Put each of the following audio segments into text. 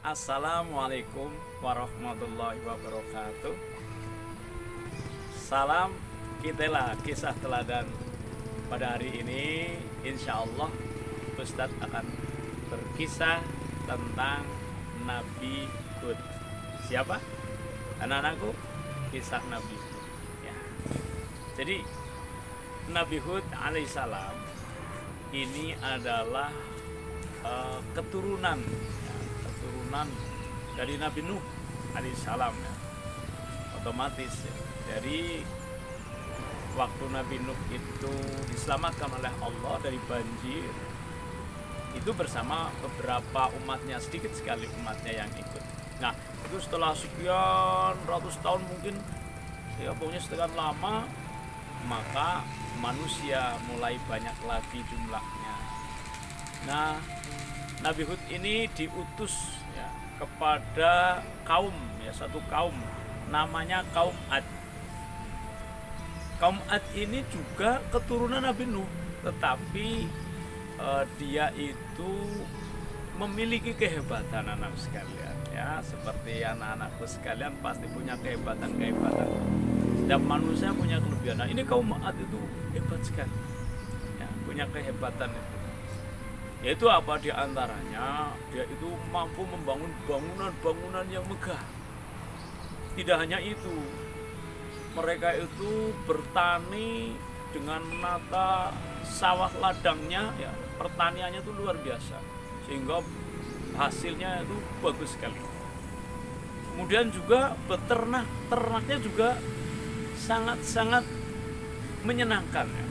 Assalamualaikum warahmatullahi wabarakatuh. Salam Kitela kisah teladan. Pada hari ini insya Allah Ustadz akan berkisah tentang Nabi Hud. Siapa? Anak-anakku, kisah Nabi Hud ya. Jadi Nabi Hud alaihissalam ini adalah keturunan dari Nabi Nuh alaihissalam ya. Otomatis ya. Dari waktu Nabi Nuh itu diselamatkan oleh Allah dari banjir, itu bersama beberapa umatnya, sedikit sekali umatnya yang ikut. Nah, itu setelah sekian ratus tahun mungkin ya, pokoknya sekian lama, maka manusia mulai banyak lagi jumlahnya. Nah, Nabi Hud ini diutus ya, kepada kaum ya, satu kaum namanya kaum Ad. Kaum Ad ini juga keturunan Nabi Nuh, tetapi dia itu memiliki kehebatan anak sekalian ya, seperti anak-anakku sekalian pasti punya kehebatan-kehebatan. Setiap manusia punya kelebihan. Nah, ini kaum Ad itu hebat sekali ya, punya kehebatan itu. Yaitu apa diantaranya, dia itu mampu membangun bangunan-bangunan yang megah. Tidak hanya itu, mereka itu bertani dengan menata sawah ladangnya ya, pertaniannya itu luar biasa, sehingga hasilnya itu bagus sekali. Kemudian juga ternaknya juga sangat-sangat menyenangkan ya.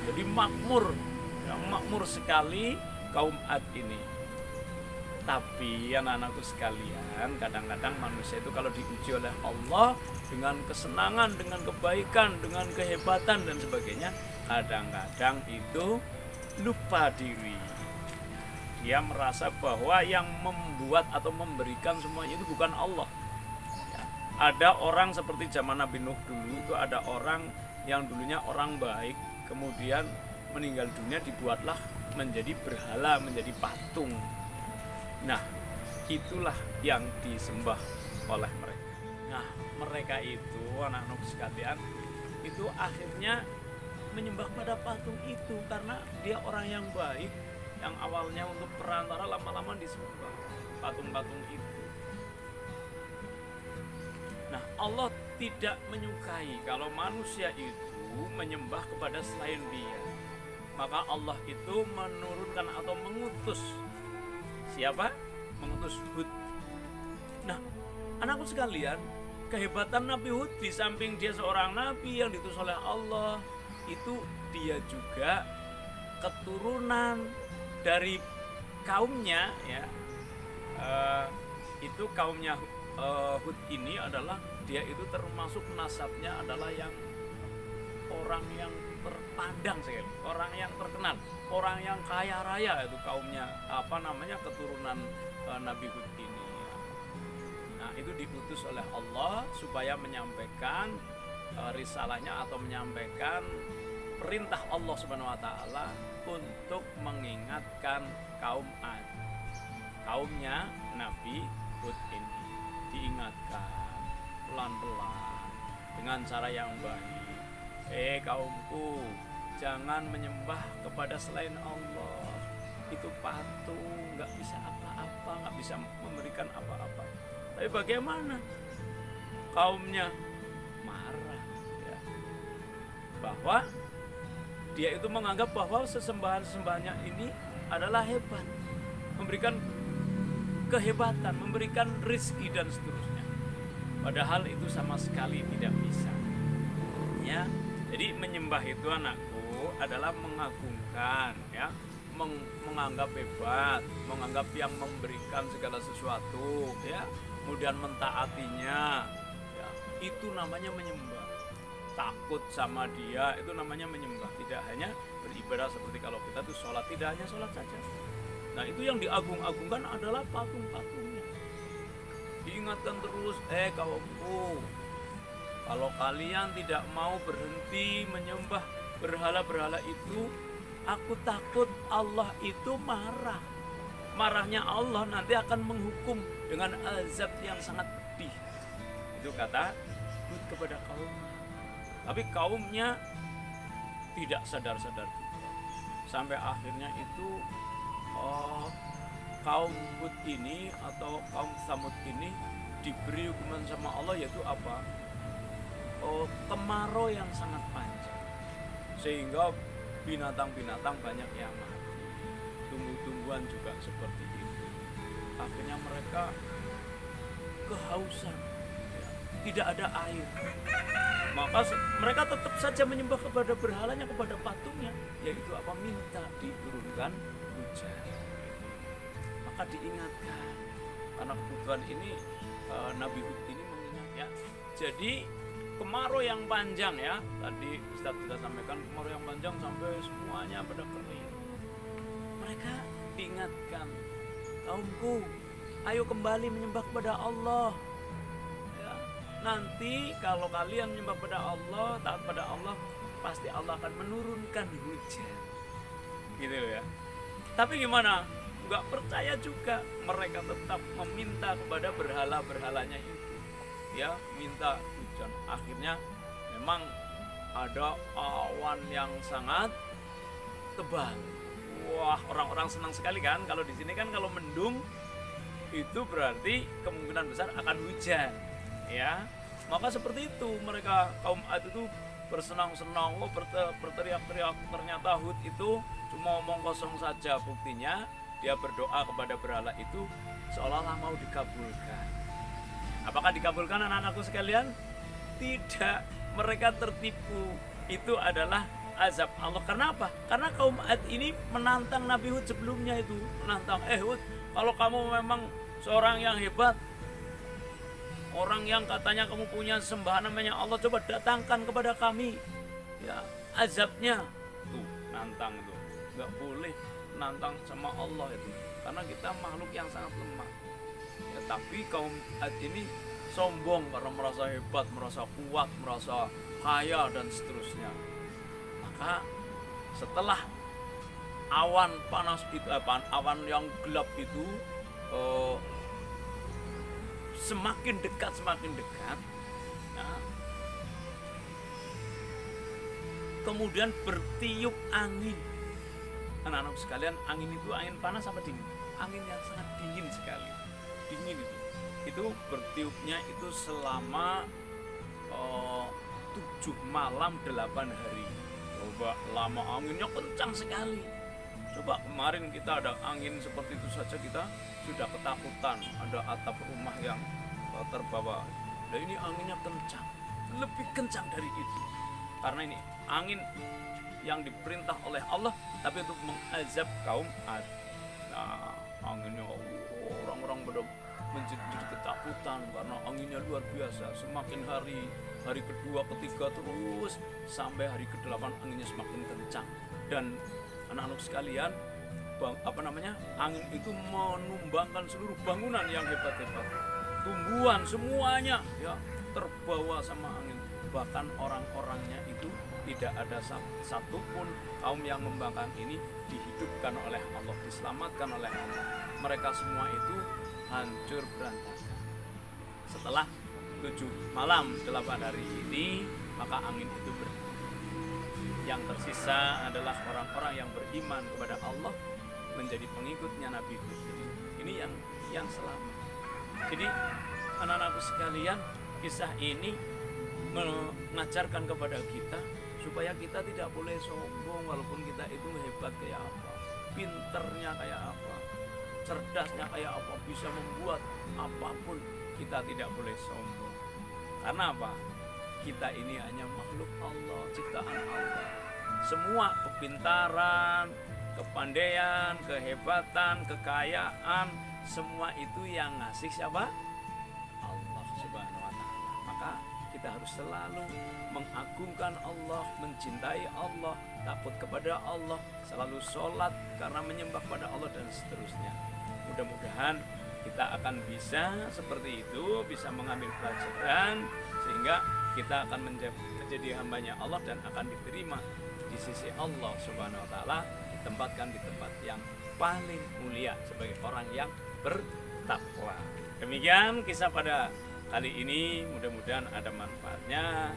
Jadi makmur sekali kaum Ad ini. Tapi anak-anakku sekalian, kadang-kadang manusia itu kalau diuji oleh Allah dengan kesenangan, dengan kebaikan, dengan kehebatan dan sebagainya, kadang-kadang itu lupa diri. Dia merasa bahwa yang membuat atau memberikan semuanya itu bukan Allah ya. Ada orang seperti zaman Nabi Nuh dulu, itu ada orang yang dulunya orang baik, kemudian meninggal dunia, dibuatlah menjadi berhala, menjadi patung. Nah, itulah yang disembah oleh mereka. Nah, mereka itu, anak-anak sekalian, itu akhirnya menyembah pada patung itu karena dia orang yang baik, yang awalnya untuk perantara, lama-lama disembah patung-patung itu. Nah, Allah tidak menyukai kalau manusia itu menyembah kepada selain Dia. Maka Allah itu menurunkan atau mengutus siapa? Mengutus Hud. Nah, anakku sekalian, kehebatan Nabi Hud di samping dia seorang nabi yang diutus oleh Allah, itu dia juga keturunan dari kaumnya ya. Itu kaumnya Hud ini adalah dia itu termasuk nasabnya adalah yang orang yang terpandang sekali, orang yang terkenal, orang yang kaya raya, itu kaumnya keturunan Nabi Hud ini. Nah, itu diutus oleh Allah supaya menyampaikan risalahnya atau menyampaikan perintah Allah Subhanahu wa taala untuk mengingatkan kaum Ad. Kaumnya Nabi Hud ini diingatkan pelan-pelan dengan cara yang baik. Kaumku, jangan menyembah kepada selain Allah. Itu patung, nggak bisa apa-apa, nggak bisa memberikan apa-apa. Tapi bagaimana? Kaumnya marah ya. Bahwa dia itu menganggap bahwa sesembahan-sembahannya ini adalah hebat, memberikan kehebatan, memberikan rezeki dan seterusnya. Padahal itu sama sekali tidak bisa ya. Jadi menyembah itu, anakku, adalah mengagungkan ya, menganggap hebat, menganggap yang memberikan segala sesuatu ya, kemudian mentaatinya ya, itu namanya menyembah. Takut sama dia, itu namanya menyembah. Tidak hanya beribadah seperti kalau kita tuh sholat, tidak hanya sholat saja. Nah, itu yang diagung-agungkan adalah patung-patungnya. Diingatkan terus, kaumku, kalau kalian tidak mau berhenti menyembah berhala-berhala itu, aku takut Allah itu marah. marahnya Allah nanti akan menghukum dengan azab yang sangat pedih. Itu kata Hud kepada kaumnya. Tapi kaumnya tidak sadar-sadar juga. Sampai akhirnya itu kaum Hud ini atau kaum Tsamud ini diberi hukuman sama Allah, yaitu apa? Kemarau yang sangat panjang, sehingga binatang-binatang banyak yang mati, tumbuh-tumbuhan juga seperti itu. Akhirnya mereka kehausan, ya, tidak ada air. Maka mereka tetap saja menyembah kepada berhalanya, kepada patungnya, yaitu apa? Minta diturunkan hujan. Maka diingatkan, karena kebutuhan ini Nabi Hud ini mengingat, ya. Jadi kemarau yang panjang, ya, tadi Ustaz sudah sampaikan, kemarau yang panjang sampai semuanya pada kering. Mereka diingatkan, kaumku, ayo kembali menyembah kepada Allah, ya. Nanti kalau kalian menyembah kepada Allah, taat pada Allah, pasti Allah akan menurunkan hujan, gitu ya. Tapi gimana? Nggak percaya juga, mereka tetap meminta kepada berhala-berhalanya itu, ya, minta hujan. Akhirnya memang ada awan yang sangat tebal. Wah, orang-orang senang sekali kan. Kalau di sini kan kalau mendung itu berarti kemungkinan besar akan hujan, ya. Maka seperti itu mereka kaum Ad itu bersenang-senang, berteriak-teriak. Ternyata Hud itu cuma omong kosong saja. Buktinya dia berdoa kepada berhala itu seolah-olah mau dikabulkan. Apakah dikabulkan anak-anakku sekalian? Tidak, mereka tertipu. Itu adalah azab Allah. Karena apa? Karena kaum Ad ini menantang Nabi Hud sebelumnya itu. Menantang, Hud, kalau kamu memang seorang yang hebat, orang yang katanya kamu punya sembahan namanya Allah, coba datangkan kepada kami, ya, azabnya. Tuh, nantang tuh. Nggak boleh nantang sama Allah itu, karena kita makhluk yang sangat lemah, ya. Tapi kaum Ad ini sombong karena merasa hebat, merasa kuat, merasa kaya dan seterusnya. Maka setelah awan panas itu, awan yang gelap itu semakin dekat, nah, kemudian bertiup angin. Anak-anak sekalian, angin itu angin panas apa dingin? Angin yang sangat dingin sekali, dingin itu bertiupnya itu selama 7 malam 8 hari. Coba, lama, anginnya kencang sekali. Coba kemarin kita ada angin seperti itu saja kita sudah ketakutan, ada atap rumah yang terbawa. Dan ini anginnya kencang, lebih kencang dari itu, karena ini angin yang diperintah oleh Allah, tapi untuk mengazab kaum Ad. Nah, anginnya orang-orang pada menjadi ketakutan karena anginnya luar biasa. Semakin hari kedua, ketiga, terus sampai hari ke-8 anginnya semakin kencang. Dan anak-anak sekalian, angin itu menumbangkan seluruh bangunan yang hebat-hebat. Tumbuhan semuanya, ya, terbawa sama angin. Bahkan orang-orangnya itu tidak ada satupun kaum yang membangkang ini dihidupkan oleh Allah, diselamatkan oleh Allah. Mereka semua itu hancur berantakan. Setelah 7 malam 8 hari ini, maka angin itu berhenti. Yang tersisa adalah orang-orang yang beriman kepada Allah, menjadi pengikutnya Nabi Hud. Ini yang selamat. Jadi anak-anakku sekalian, kisah ini mengajarkan kepada kita supaya kita tidak boleh sombong, walaupun kita itu hebat kayak apa, pinternya kayak apa, cerdasnya kayak apa, bisa membuat apapun, kita tidak boleh sombong. Karena apa? Kita ini hanya makhluk Allah, ciptaan Allah. Semua kepintaran, kepandaian, kehebatan, kekayaan, semua itu yang ngasih siapa? Allah Subhanahu wa Ta'ala. Maka kita harus selalu mengagungkan Allah, mencintai Allah, takut kepada Allah, selalu sholat karena menyembah pada Allah, dan seterusnya. Mudah-mudahan kita akan bisa seperti itu, bisa mengambil pelajaran, sehingga kita akan menjadi hambanya Allah dan akan diterima di sisi Allah Subhanahu wa Ta'ala. Itu ditempatkan di tempat yang paling mulia sebagai orang yang bertakwa. Demikian kisah pada kali ini, mudah-mudahan ada manfaatnya.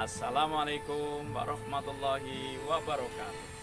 Assalamualaikum warahmatullahi wabarakatuh.